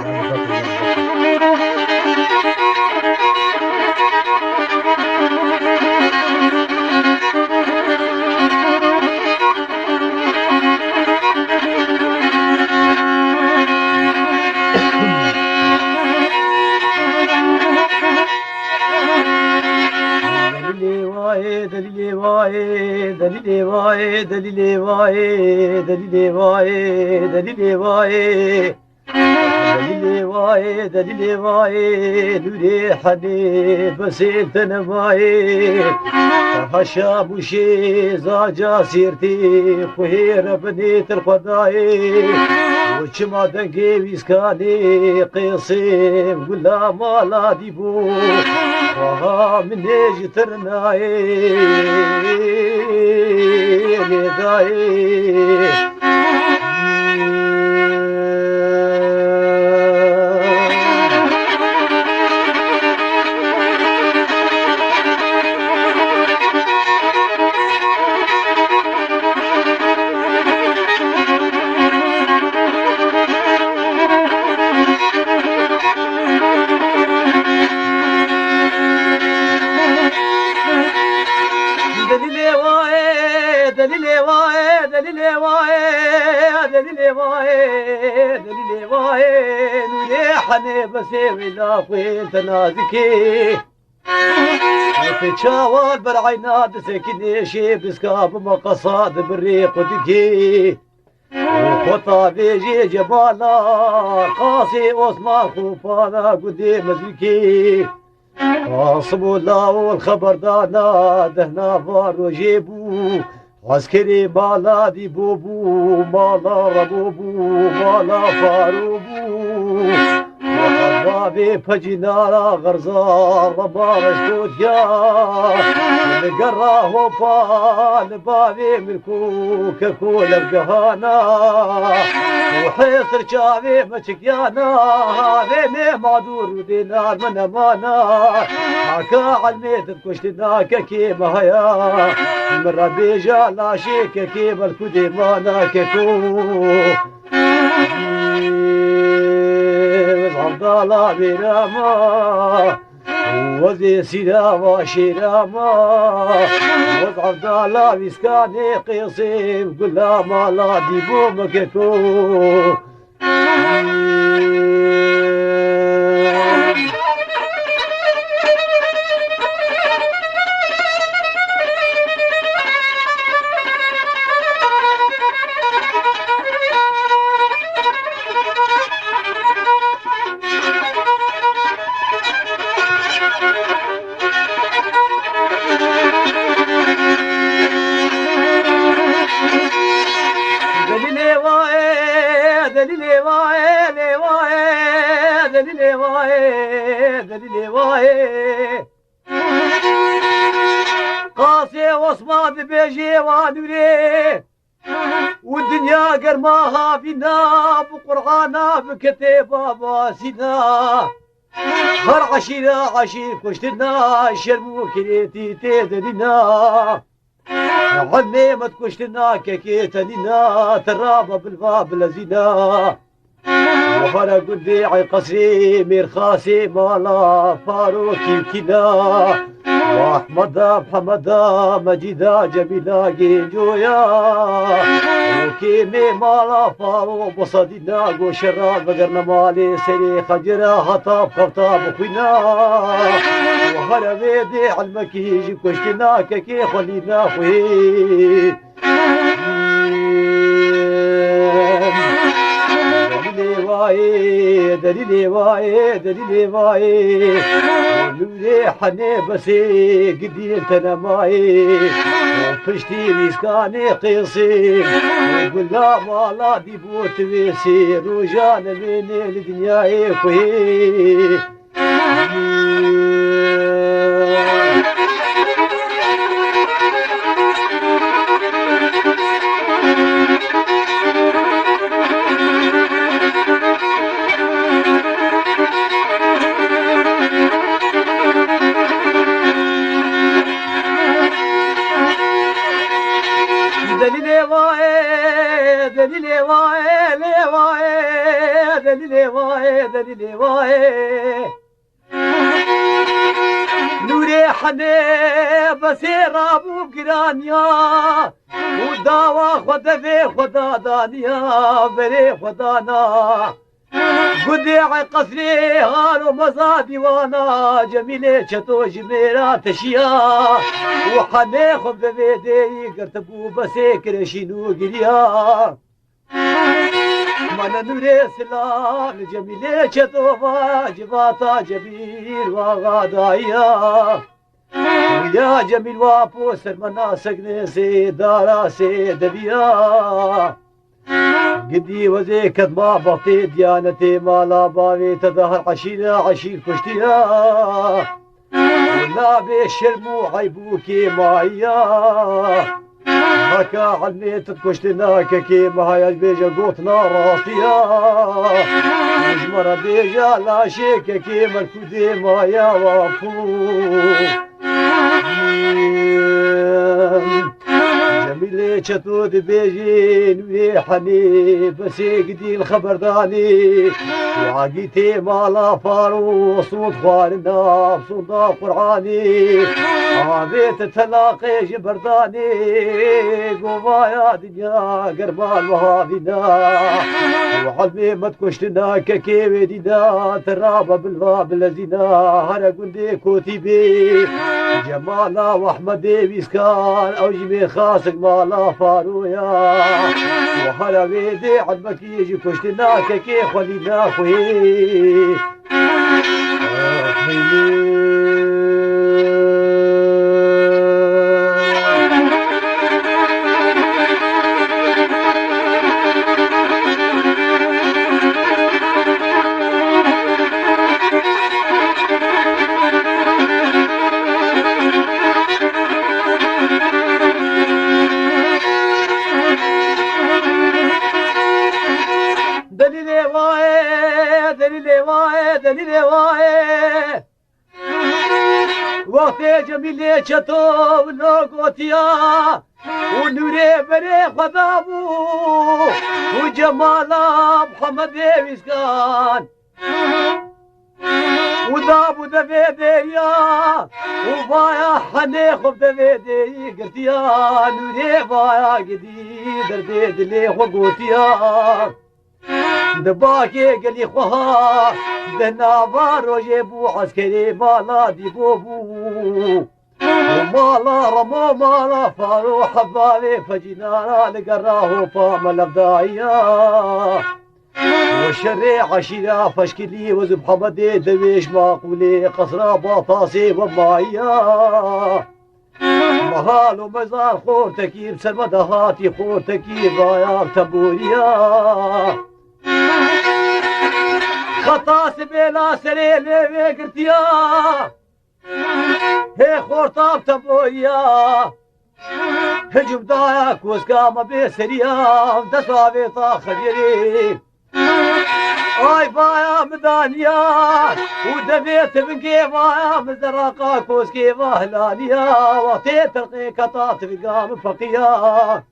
بالضبط بالضبط. دليلي واي دليلي واي دليلي واي دليلي واي دليلي واي دليلي واي دليلي واي دليلي واي دليلي حني بسيلت انا ماي هشا بوشي زاجا سيرتي خير بنيت الخداي وشما دنقي ويسكاني قيصي ولا مالا ديبو وها من ايج ترناي نداي دليلي واي دليلي واي دليلي واي دليلي واي دليلي واي نولي حني بسيوي لا قويل تنازكي في تشاور بالعينات سكني شي بسكاب مقصاد بالريق ودكي وخطا بيجي جبالا قاسي عثمان خوفانا قدي مزكي عاصموا الله والخبر دانا دهنا فارو جيبو عسكري مالا دي بوبو مالا ربوبو مالا فاروبو وحبابي بجنارا غرزار ربارش توتيا نقراه بال بابي ملكو ككول بقهانا وحيصر شافي مشكيانا ذيني معدور ودينار من امانا حكا علميت كشتنا ككيما هيا من ربي جالا شيك كيما الكدي مانا ككو عبد الله بيراما وزي سلاما شيراما وعبد الله بيسكاني قيصي وقل لا ما لا ديبو مككو دليلي واي دليلي واي دليلي واي دليلي واي قاسي وصمات بيجي وانوري والدنيا قرماها فينا بقرعانا بكتيبة باسينا هر عشيرة عشير كشتنا شرمو كريتي تيدرينا عمي ما تكشتنا ككيتنينا ترابا بالباب لزينا وفرق قدي قصري ميرخاسي مالا فاروكي كنا واحمد محمد مجيدا جميلا جيجويا وكيمي مالا فارو بصدينا قو شراب بقرنا مالي سري خجرا خطاب خطاب خوينا وهلا بيدي علمكي كشتنا ككي خلينا خوي دليلي واي دليلي واي دليلي واي لولي حني بسي قديم تنماي فشتي مسكاني قيصي وقول لا ما لا دي بوت ويسي رجال بيني الدنيا كوي دليلي واي دليلي واي دليلي واي واي دليلي واي نوري حني بسير ابو قرانيا وداوا خدا في خدا دانيا بري خدانا قدي قصري هالو مزادي وانا جميلة شتو جميرة تشيا وحني خب بيدي قرتبو بسيكر شنو قليا من نوري سلام جميلة شتو واجباتا جميل وغادايا ويا جميل وابوسر مناسك نسي دارا سيدبيا قدي وزيك ما بطي ديانتي مالا باوي تظهر عشيرة عشير كشتيا ولا بشرمو عيبوكي معيا هكا علميت كشتنا كي معايا البيجا قوتنا راسيا مجمرة بيجا لا شيك كي مركودي معايا وفو جميلة شتود بيجين ويحني بس يقدي الخبرداني وعقيتي مالا فارو صوت خوارنا بصوت قرآني عابيت تلاقي جبرداني قوايا دنيا قربان وهابنا وعلمي ما تكشتنا ككيوي دينا ترابا بالباب الذينا هرا قندي كوتيبي جمالا واحمدي بيسكان او جمي خاصك مالا فارويا وهلا بيدي عدمك يجي كشتنا ككي خلينا خوي دليلي واي دليلي واي دليلي واي وقت جميلي شتو ولوقوتيا ونوري بري خذابو وجمالا محمد ويسكان ودابو دفيديا وبايا حنيخب دفيدي قلتيا نوري بايا قدي درديد لي وقوتيا دباكي قلي خوها دنابا روجي بو عسكري مالا دي بوبو ومالا رمو مالا فارو حبالي فجنانا لقراه فام الابدايا والشري عشيرة فشكلي وزب حمدي دويش معقولي قصرا باطاسي ومايا مهال ومزار خورتكي بسرمدهاتي خورتكي بايا تبوريا خطاس بلا سري لي قرتيا هي خورطاب تبويا هجم دايك وسقام بسريا دسوابي طاخجري اي بايا مدانيا ودبيت من كيفايا مزرقا كوس كيفا هلانيا وطيت القي قطات بقام فقيا